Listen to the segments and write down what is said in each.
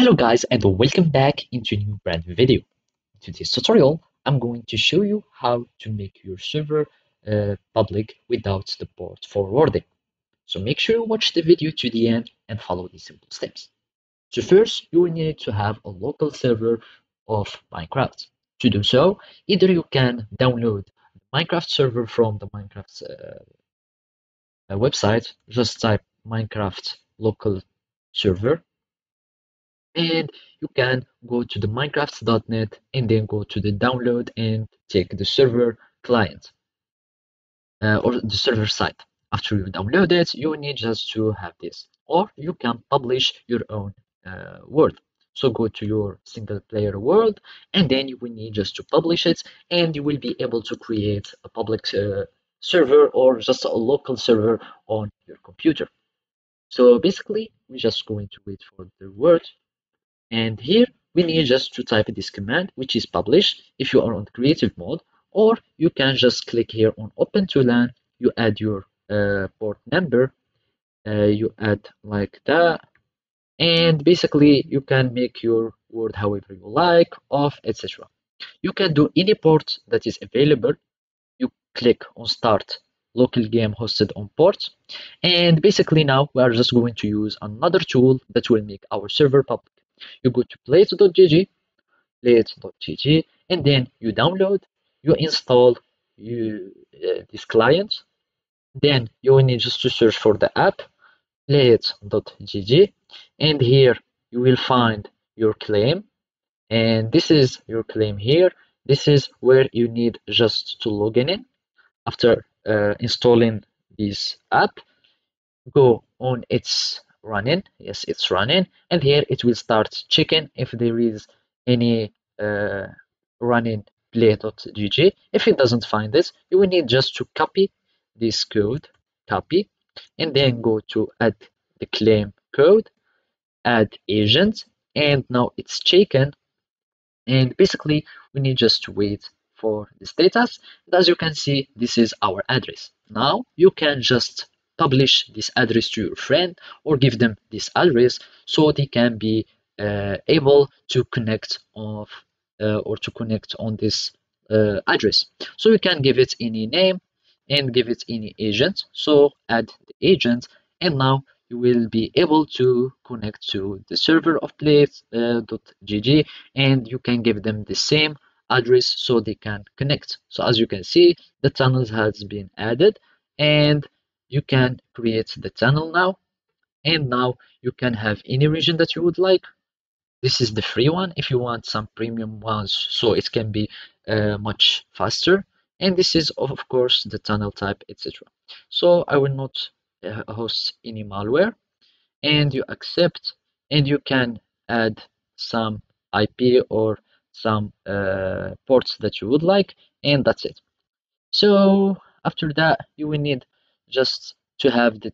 Hello guys and welcome back into a new brand new video. In today's tutorial, I'm going to show you how to make your server public without the port forwarding. So make sure you watch the video to the end and follow these simple steps. So first, you will need to have a local server of Minecraft. To do so, either you can download the Minecraft server from the Minecraft website, just type Minecraft local server, and you can go to the minecraft.net and then go to the download and take the server client or the server site. After you download it, you need just to have this, or you can publish your own world. So go to your single player world and then you will need just to publish it, and you will be able to create a public server or just a local server on your computer. So basically we're just going to wait for the word, and here we need just to type this command, which is publish if you are on creative mode, or you can just click here on open to LAN, you add your port number, you add like that, and basically you can make your word however you like, off, etc. You can do any port that is available. You click on start local game hosted on port, and basically now we are just going to use another tool that will make our server public. You go to plate.gg, plate.gg, and then you download, you install this client. Then you will need just to search for the app, plate.gg, and here you will find your claim, and this is your claim here. This is where you need just to log in. After installing this app, go on it's running, yes, it's running, and here it will start checking if there is any running play.gg. If it doesn't find this, you will need just to copy this code, copy, and then go to add the claim code, add agent, and now it's checking, and basically we need just to wait for the status. And as you can see, this is our address. Now you can just publish this address to your friend or give them this address so they can be able to connect off or to connect on this address. So you can give it any name and give it any agent. So add the agent, and now you will be able to connect to the server of plate.gg, and you can give them the same address so they can connect. So as you can see, the tunnels has been added, and you can create the tunnel now, and now you can have any region that you would like. This is the free one. If you want some premium ones, so it can be much faster, and this is of course the tunnel type, etc. So I will not host any malware, and you accept, and you can add some IP or some ports that you would like, and that's it. So after that, you will need just to have the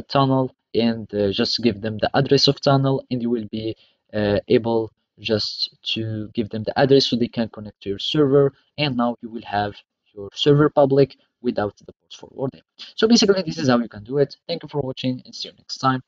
tunnel, and just give them the address of tunnel, and you will be able just to give them the address so they can connect to your server, and now you will have your server public without the port forwarding. So basically this is how you can do it. Thank you for watching and see you next time.